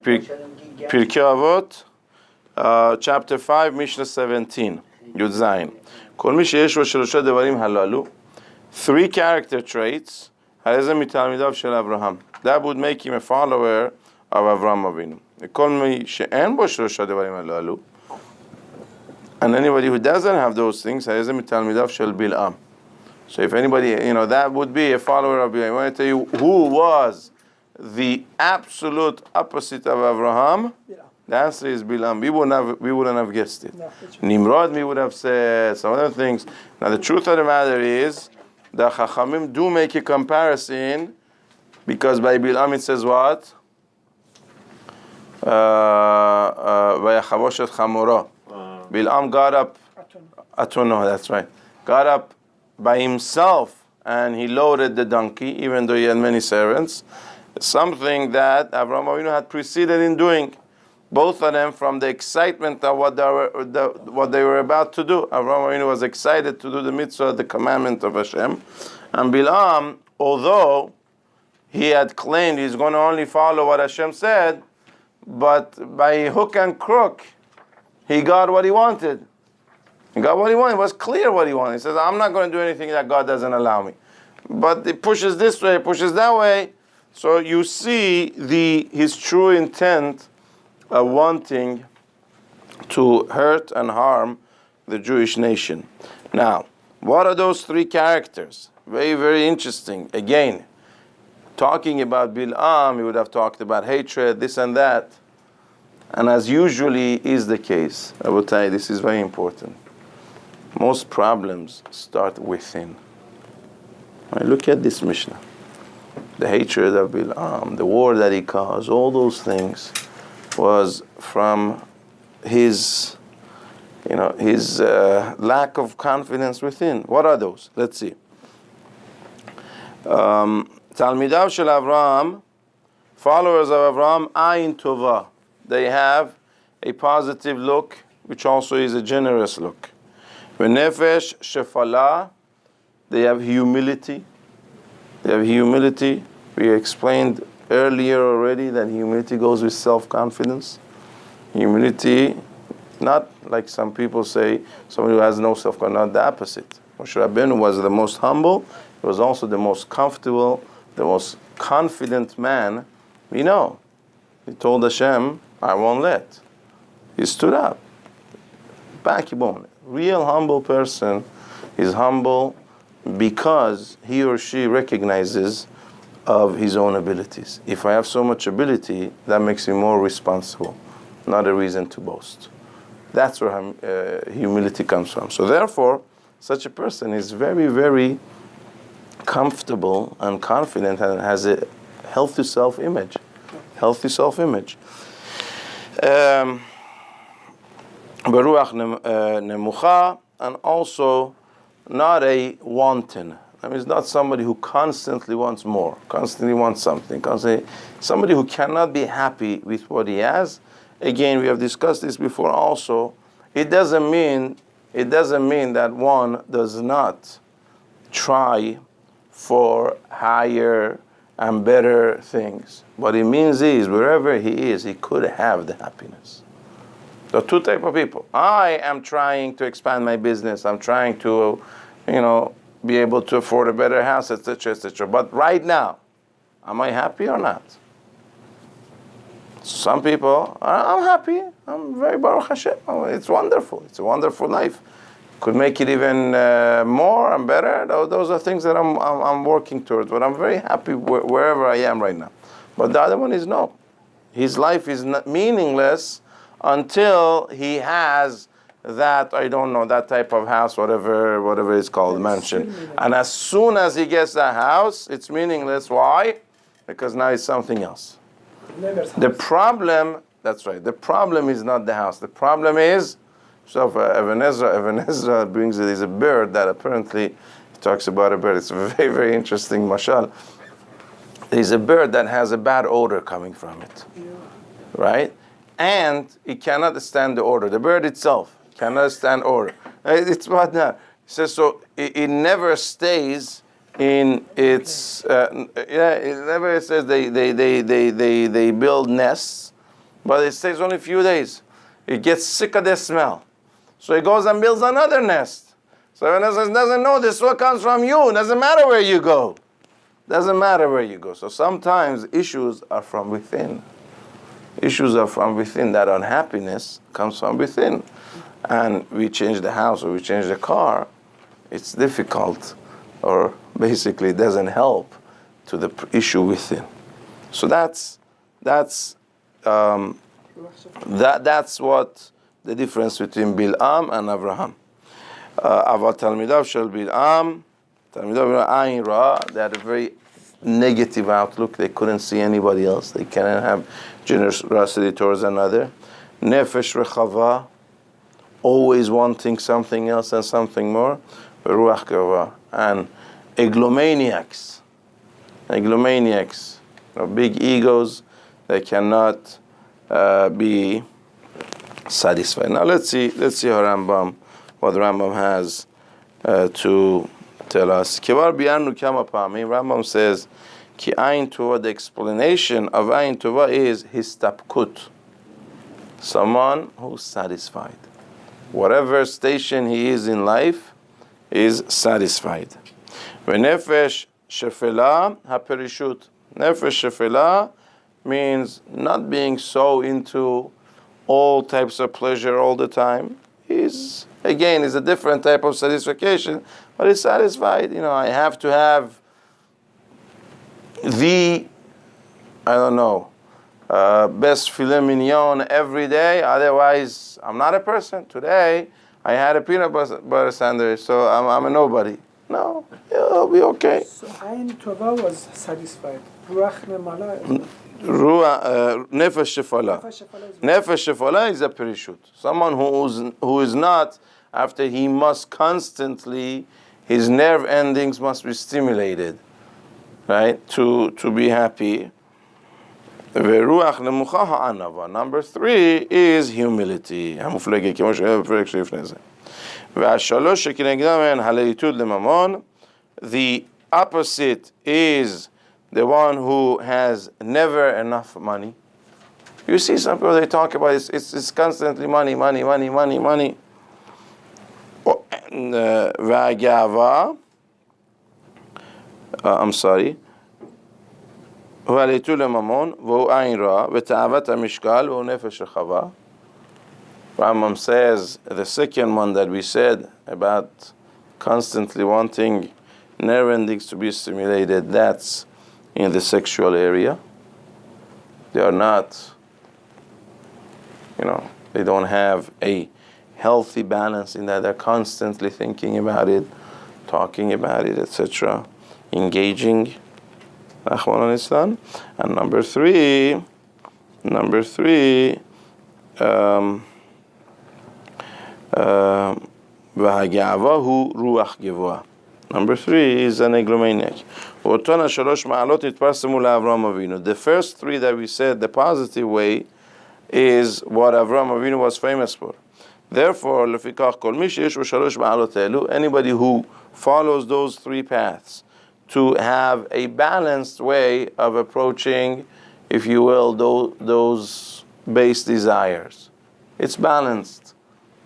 Pirke Avoth, chapter 5, Mishnah 17, Yud Zayin. Kol mi sheyesh lo shelosha devarim halalu, three character traits, harezer mitalmidav shel Avraham. That would make him a follower of Avraham Avinu. Kol mi she'en bo shelosha devarim halalu, and anybody who doesn't have those things, harezer mitalmidav shel Bil'am. So if anybody, that would be a follower of Bil'am. I want to tell you who was the absolute opposite of Avraham. The answer is Bil'am. We wouldn't have guessed it. No, Nimrod, we would have said some other things. Now the truth of the matter is, the Chachamim do make a comparison, because by Bil'am it says what? Vayachavoshet chamora. Bil'am got up. Atono, that's right. Got up by himself, and he loaded the donkey, even though he had many servants. Something that Avraham Avinu had preceded in doing. Both of them, from the excitement of what they were about to do. Avraham Avinu was excited to do the mitzvah, the commandment of Hashem. And Bil'am, although he had claimed he's going to only follow what Hashem said, but by hook and crook, he got what he wanted. He got what he wanted. It was clear what he wanted. He says, I'm not going to do anything that God doesn't allow me. But it pushes this way, it pushes that way. So you see his true intent of wanting to hurt and harm the Jewish nation. Now, what are those three characters? Very, very interesting. Again, talking about Bil'am, he would have talked about hatred, this and that. And as usually is the case, I will tell you, this is very important. Most problems start within. Look at this Mishnah. The hatred of Bil'am, the war that he caused, all those things was from his lack of confidence within. What are those? Let's see. Talmidav shel Avraham, followers of Avraham, ayin tova. They have a positive look, which also is a generous look. V'nefesh shefala, they have humility. They have humility. We explained earlier already that humility goes with self-confidence. Humility, not like some people say, somebody who has no self-confidence, not the opposite. Moshe Rabbeinu was the most humble. He was also the most comfortable, the most confident man we know. He told Hashem, I won't let. He stood up. Backbone. Real humble person is humble because he or she recognizes of his own abilities. If I have so much ability, that makes me more responsible, not a reason to boast. That's where humility comes from. So therefore, such a person is very, very comfortable and confident and has a healthy self-image. Healthy self-image. Beruach nemucha, and also not a wanton. I mean, it's not somebody who constantly wants more, constantly wants something. Somebody who cannot be happy with what he has. Again, we have discussed this before also. It doesn't mean that one does not try for higher and better things. What it means is, wherever he is, he could have the happiness. There are two types of people. I am trying to expand my business. I'm trying to, be able to afford a better house, etc., etc. But right now, am I happy or not? Some people, I'm happy. I'm very Baruch Hashem. It's wonderful. It's a wonderful life. Could make it even more and better. Those are things that I'm working towards. But I'm very happy wherever I am right now. But the other one is no. His life is not meaningless until he has that, that type of house, whatever it's called, mansion. And as soon as he gets that house, it's meaningless. Why? Because now it's something else. The problem, that's right, the problem is not the house. The problem is, so Ibn Ezra brings it, there's a bird that apparently, he talks about a bird, it's a very, very interesting mashal. There's a bird that has a bad odor coming from it, right? And it cannot stand the odor. The bird itself cannot stand odor. It's what now? He says, so it never stays in its, it never says they build nests but it stays only a few days. It gets sick of the smell. So he goes and builds another nest. So when it doesn't know this what comes from you. It doesn't matter where you go. Doesn't matter where you go. So sometimes issues are from within. Issues are from within. That unhappiness comes from within. And we change the house or we change the car, it's difficult, or basically it doesn't help to the issue within. So that's what the difference between Bil'am and Avraham. Avoth Talmidav shel Bil'am, Talmidav Ayin Ra, they had a very negative outlook. They couldn't see anybody else. They cannot have generosity towards another. Nefesh Rechava, always wanting something else and something more. Ruach Gava, and eglomaniacs, big egos. They cannot be satisfied. Now let's see how what the Rambam has to tell us. Rambam says, Ki Ayin Tova, the explanation of Ayin Tova is histapkut, someone who's satisfied. Whatever station he is in life is satisfied. Nefesh shefela haperishut. Nefesh shefela means not being so into all types of pleasure all the time. Is a different type of satisfaction, but it's satisfied. I have to have best filet mignon every day, otherwise I'm not a person. Today I had a peanut butter sandwich, so I'm a nobody. No, it'll be okay. So Ayin Tova was satisfied. Ruach Nemala. Nefesh Shefala is a perishut. Someone who is not, after he must constantly, his nerve endings must be stimulated, right, to be happy. Number 3 is humility. The opposite is the one who has never enough money. You see some people, they talk about it's constantly money. I'm sorry. Rambam says the second one that we said about constantly wanting nerve endings to be stimulated, that's in the sexual area. They are not, they don't have a healthy balance in that. They're constantly thinking about it, talking about it, etc., engaging. And number 3, Number 3, is an eglomaniac. The first 3 that we said, the positive way, is what Avraham Avinu was famous for. Therefore, anybody who follows those 3 paths to have a balanced way of approaching, if you will, those base desires. It's balanced.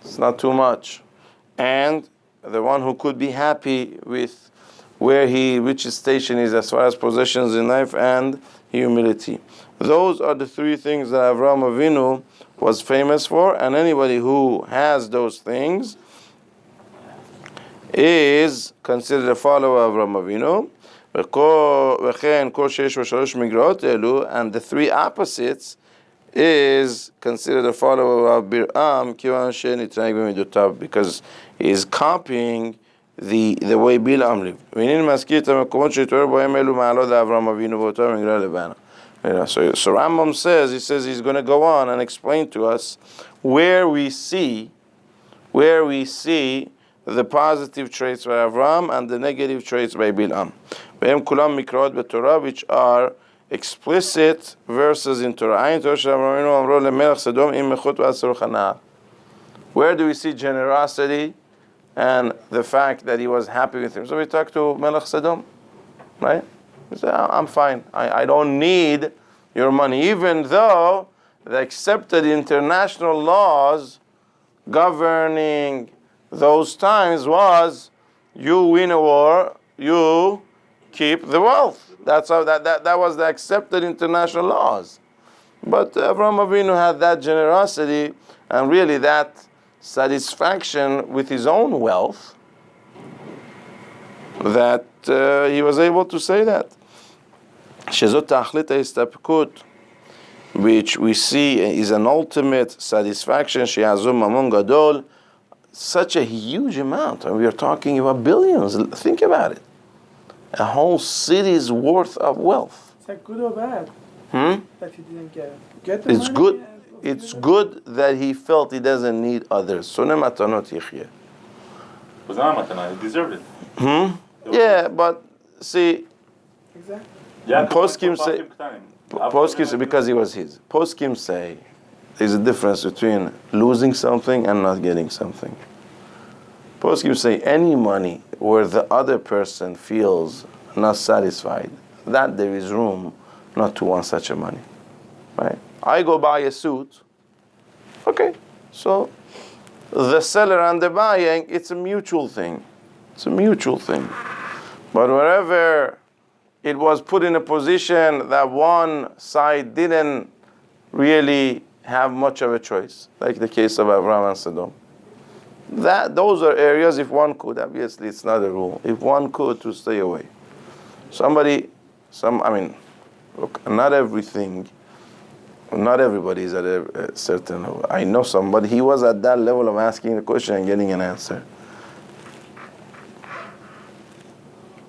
It's not too much. And the one who could be happy with which station is as far as possessions in life and humility. Those are the 3 things that Avraham Avinu was famous for, and anybody who has those things is considered a follower of Avraham Avinu. And the 3 opposites is considered a follower of Bil'am, because he is copying the way Bil'am lived. So Rambam says he's going to go on and explain to us where we see the positive traits by Avram and the negative traits by Bil'am. Which are explicit verses in Torah. Where do we see generosity and the fact that he was happy with him? So we talk to Melech Sodom, right? He said, I'm fine. I don't need your money, even though the accepted international laws governing those times was, you win a war, you keep the wealth. That's how that was the accepted international laws. But Avraham Avinu had that generosity and really that satisfaction with his own wealth that he was able to say that. Shezot tachlit ha'istabkut, which we see is an ultimate satisfaction. She'azum mamon gadol, such a huge amount, and we are talking about billions. Think about it. A whole city's worth of wealth. Is that good or bad? That he didn't get it. Get the It's money good. and It's good that he felt he doesn't need others. Soneh matanot yichye. Was not matana. He deserved it. Yeah, but see, Exactly. Yeah, Poskim say, because he was his. Poskim say there's a difference between losing something and not getting something. Poskim say any money where the other person feels not satisfied, that there is room not to want such a money. Right? I go buy a suit. Okay, so the seller and the buying, it's a mutual thing. It's a mutual thing. But wherever it was put in a position that one side didn't really have much of a choice, like the case of Abraham and Sodom. Those are areas, if one could, obviously it's not a rule, if one could, to stay away. Look, not everybody is at a certain level. I know somebody, he was at that level of asking a question and getting an answer.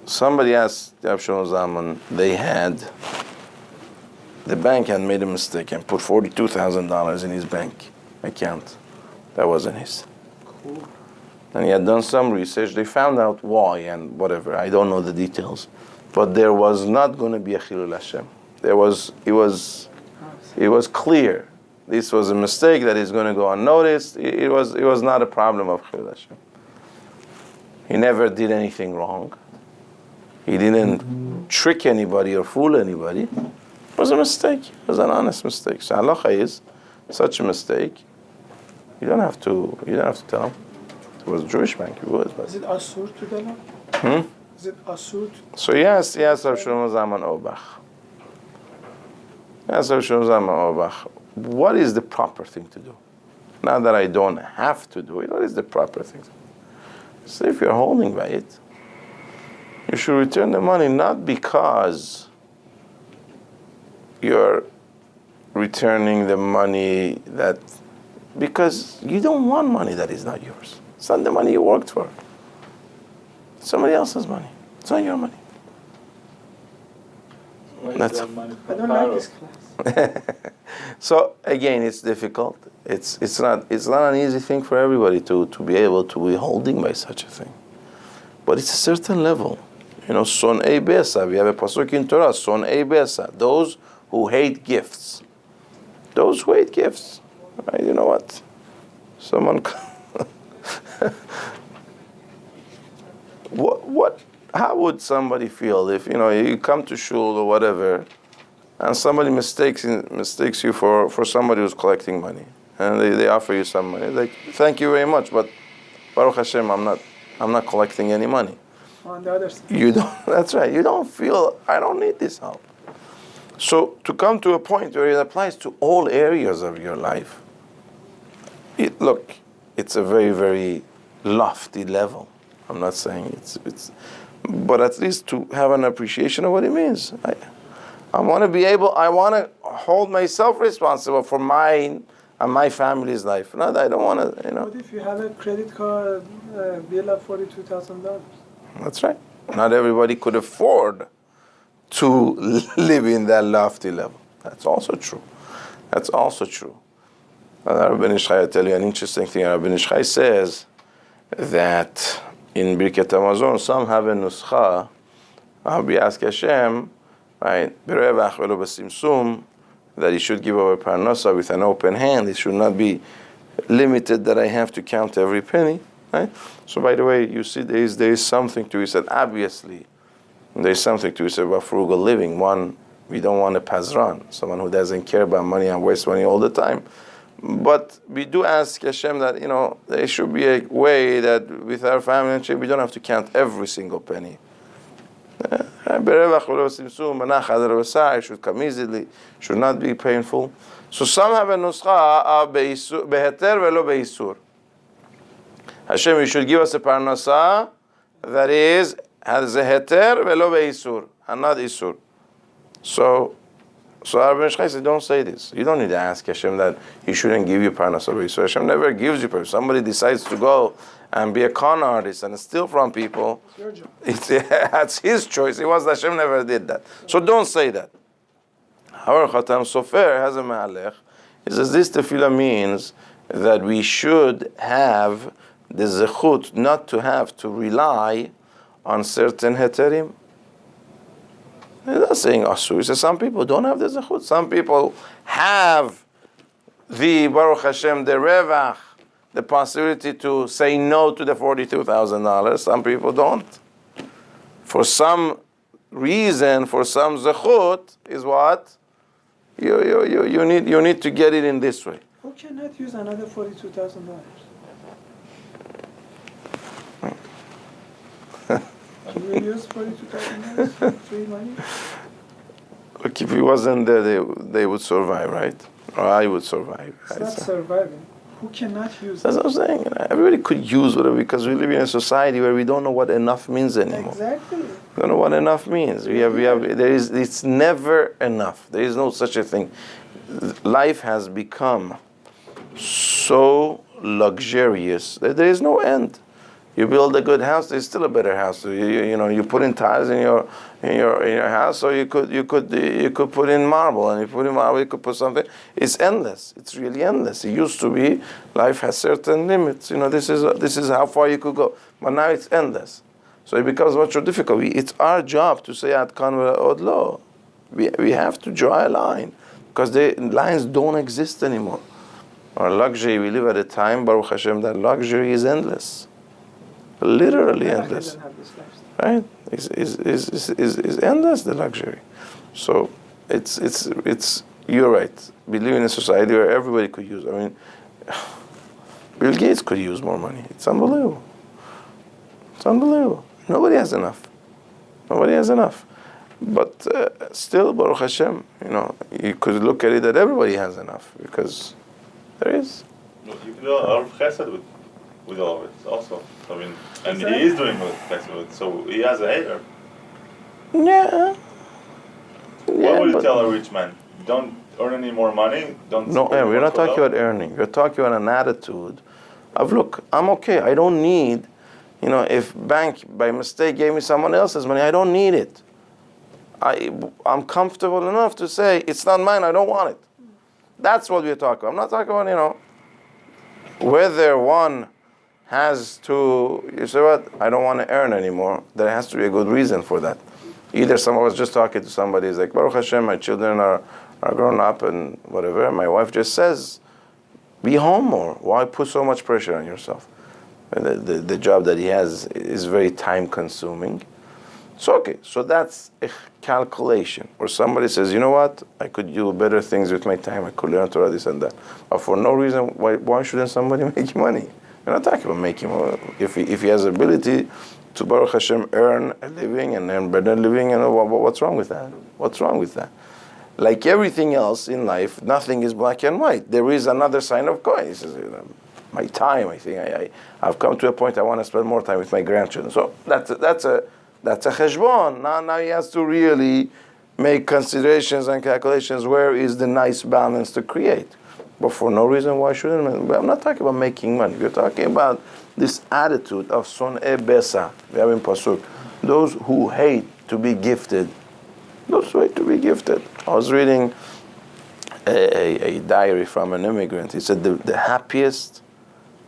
Somebody asked Avshon Zaman, the bank had made a mistake and put $42,000 in his bank account. That wasn't his. Cool. And he had done some research. They found out why and whatever. I don't know the details. But there was not going to be a Chilul Hashem. It was clear. This was a mistake that is going to go unnoticed. It was not a problem of Chilul Hashem. He never did anything wrong. He didn't trick anybody or fool anybody. It was a mistake. It was an honest mistake. So halacha is such a mistake. You don't have to tell him. If it was a Jewish bank, you would. But. Is it asur to tell him? Is it asur? So yes, Rav Shlomo Zalman Auerbach. Yes, Rav Shlomo Zalman Auerbach. What is the proper thing to do? Now that I don't have to do it, what is the proper thing to do? So if you're holding by it, you should return the money not because you're returning the money because you don't want money that is not yours. It's not the money you worked for. It's somebody else's money. It's not your money. That's I don't like this class. So again, it's difficult. It's not an easy thing for everybody to be able to be holding by such a thing. But it's a certain level. Son'ei besa. We have a pasuk in Torah. Son'ei besa. Those who hate gifts. Those who hate gifts. Right? You know what? Someone. What? How would somebody feel if you come to shul or whatever, and somebody mistakes you for somebody who's collecting money, and they offer you some money? Like, thank you very much, but Baruch Hashem, I'm not collecting any money. On the other side. You don't. That's right. You don't feel I don't need this help. So to come to a point where it applies to all areas of your life, it's a very, very lofty level. I'm not saying it's, but at least to have an appreciation of what it means. I want to hold myself responsible for mine and my family's life. Not that I don't want to, What if you have a credit card bill of $42,000? That's right. Not everybody could afford to live in that lofty level. That's also true. Rabbi Ishai, I'll tell you an interesting thing. Rabbi Ishai says that in Birkat Hamazon, some have a nuskha, we ask Hashem, right, that he should give our parnasa with an open hand. It should not be limited that I have to count every penny. Right? So by the way, you see there is something to it. Obviously, there is something to it about frugal living. One We don't want a pazran, someone who doesn't care about money and wastes money all the time. But we do ask Hashem that, there should be a way that with our family and we don't have to count every single penny. It should come easily, should not be painful. So some have a nuskha of beheter velo beisur. Hashem, you should give us a parnasa that has a heter velo beisur, and not isur. So Rabbi Shchai said, don't say this. You don't need to ask Hashem that He shouldn't give you parnasa beisur. Hashem never gives you parnasa. Somebody decides to go and be a con artist and steal from people. It's your job. That's his choice. Hashem never did that. So don't say that. However, Khatam Sofer has a ma'alech. He says this tefillah means that we should have the zechut not to have to rely on certain heterim. He's not saying asur. He says some people don't have the zechut. Some people have the Baruch Hashem, the revach, the possibility to say no to the $42,000. Some people don't. For some reason, for some zechut, is what? You need to get it in this way. Who cannot use another $42,000? Can you use $42,000 free money? Look, if he wasn't there, they would survive, right? Or I would survive. It's not surviving. Who cannot use That's it? what I'm saying. Everybody could use whatever, because we live in a society where we don't know what enough means anymore. Exactly. We don't know what enough means. It's never enough. There is no such a thing. Life has become so luxurious that there is no end. You build a good house, there's still a better house. You put in tiles in your house, so you could put in marble, and you put in marble, you could put something. It's endless. It's really endless. It used to be life has certain limits. This is how far you could go, but now it's endless. So it becomes much more difficult. It's our job to say ad kan ve'od lo. We have to draw a line, because the lines don't exist anymore. Our luxury, we live at a time, Baruch Hashem, that luxury is endless. Literally endless, right? Is endless, the luxury. So it's you're right. We live in a society where everybody could use. Bill Gates could use more money. It's unbelievable. It's unbelievable. Nobody has enough. But still, Baruch Hashem, you could look at it that everybody has enough, because there is. You can do our chesed with all of it also. And he is doing chesed with it, so he has a hater. Yeah. What would you tell a rich man? Don't earn any more money? No, we're not talking about earning. We're talking about an attitude of, look, I'm okay. I don't need, if bank by mistake gave me someone else's money, I don't need it. I'm comfortable enough to say, it's not mine, I don't want it. That's what we're talking about. I'm not talking about, whether one has to, you say what, I don't want to earn anymore. There has to be a good reason for that. Either someone was just talking to somebody, he's like, Baruch Hashem, my children are grown up and whatever. My wife just says, be home more. Why put so much pressure on yourself? The job that he has is very time consuming. So okay, so that's a calculation. Or somebody says, you know what, I could do better things with my time. I could learn Torah, this and that. But for no reason, why shouldn't somebody make money? We're not talking about making money. If he has ability to, Baruch Hashem, earn a living and earn better living, what's wrong with that? What's wrong with that? Like everything else in life, nothing is black and white. There is another side of coin. He says, my time, I think I've come to a point I want to spend more time with my grandchildren. So that's a cheshbon. Now he has to really make considerations and calculations. Where is the nice balance to create? But for no reason, why shouldn't I'm not talking about making money. We're talking about this attitude of son'e besa. We have in Pasuk, those who hate to be gifted. Those who hate to be gifted. I was reading a diary from an immigrant. He said the happiest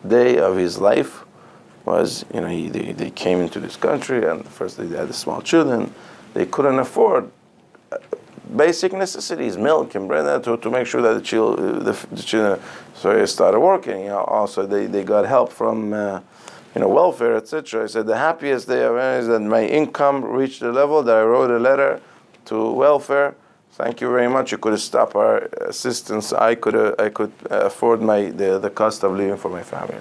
day of his life was, they came into this country, and first they had the small children. They couldn't afford basic necessities, milk and bread, to make sure that the children, so they started working. Also they got help from welfare, etc. I said the happiest day of it is that my income reached the level that I wrote a letter to welfare Thank you very much. You could have stopped our assistance. I could afford the cost of living for my family.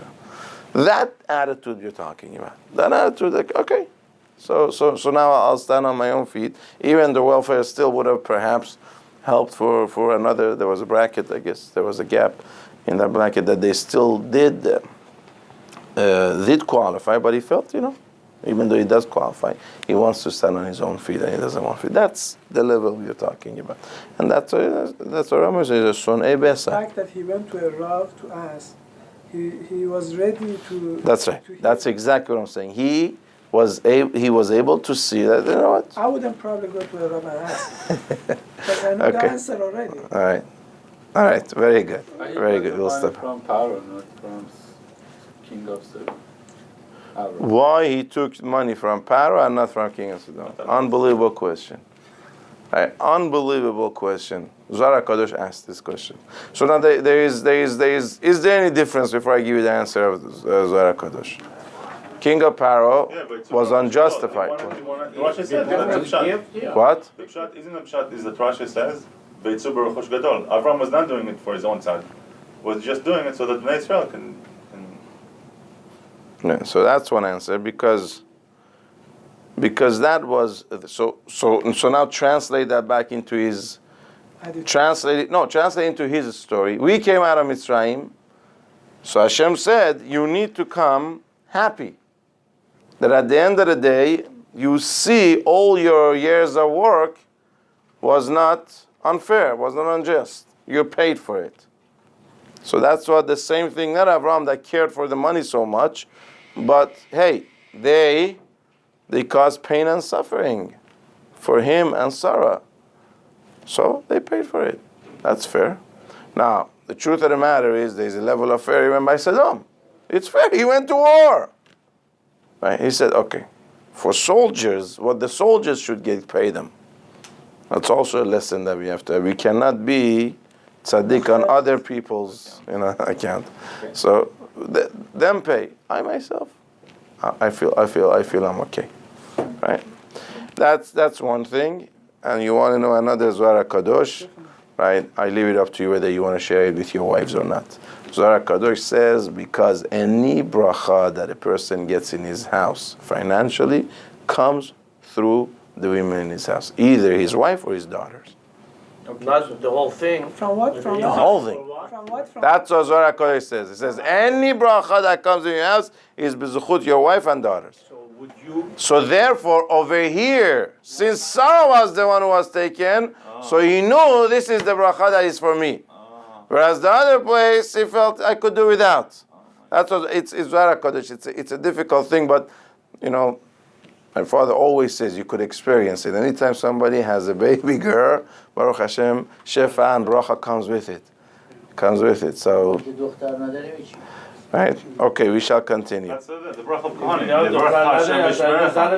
That attitude you're talking about. That attitude, like, okay. So now I'll stand on my own feet. Even the welfare still would have perhaps helped for another. There was a bracket, I guess. There was a gap in that bracket that they still did qualify, but he felt, even though he does qualify, he wants to stand on his own feet and he doesn't want to. That's the level you're talking about. And that's what Ramos is. The fact that he went to a Rav to ask, he was ready to... That's right. That's exactly what I'm saying. He was able to see that, you know what? I wouldn't probably go to a Rav and ask. Because I know the answer already. All right. Very good. Very good. We'll stop. From Paro, not from King of Sudan. Why he took money from Paro and not from King of Sudan? Unbelievable question. Unbelievable question. Zohar HaKadosh asked this question. So now is there any difference before I give you the answer of Zohar HaKadosh? King of Paro was unjustified. Rashi said, What? The pshat isn't a pshat, is that Rashi says, Ve'itzu b'rochosh gadol. Avram was not doing it for his own side. Was just doing it so that Bnei Israel can. Yeah, so that's one answer because that was so now translate that back into his translate into his story. We came out of Mitzrayim, so Hashem said you need to come happy. That at the end of the day you see all your years of work was not unfair, was not unjust. You paid for it. So that's what the same thing, not Abraham that cared for the money so much, but hey, they caused pain and suffering for him and Sarah. So they paid for it. That's fair. Now, the truth of the matter is there's a level of fair even by Saddam. It's fair. He went to war. Right? He said, okay, for soldiers, what the soldiers should get, pay them. That's also a lesson that we have to have. We cannot be tzaddik on other people's account. So them pay. I myself, I feel I'm okay. Right? That's one thing. And you want to know another Zohar HaKadosh, right? I leave it up to you whether you want to share it with your wives or not. Zohar HaKadosh says because any bracha that a person gets in his house financially comes through the women in his house, either his wife or his daughters. Not the whole thing. From what? From The what? whole thing. From what? From That's what Zohar HaKadosh says. It says any bracha that comes in your house is b'zuchut your wife and daughters. So would you? So therefore, over here, since Sarah was the one who was taken, so he knew this is the bracha that is for me. Whereas the other place, he felt I could do without. That's what it's Zohar HaKadosh. It's a difficult thing, but my father always says you could experience it. Anytime somebody has a baby girl, Baruch Hashem, Shefa and Bracha comes with it. So, right? Okay, we shall continue. That's the bracha of Kohanim. The bracha Hashem Yishmerecha.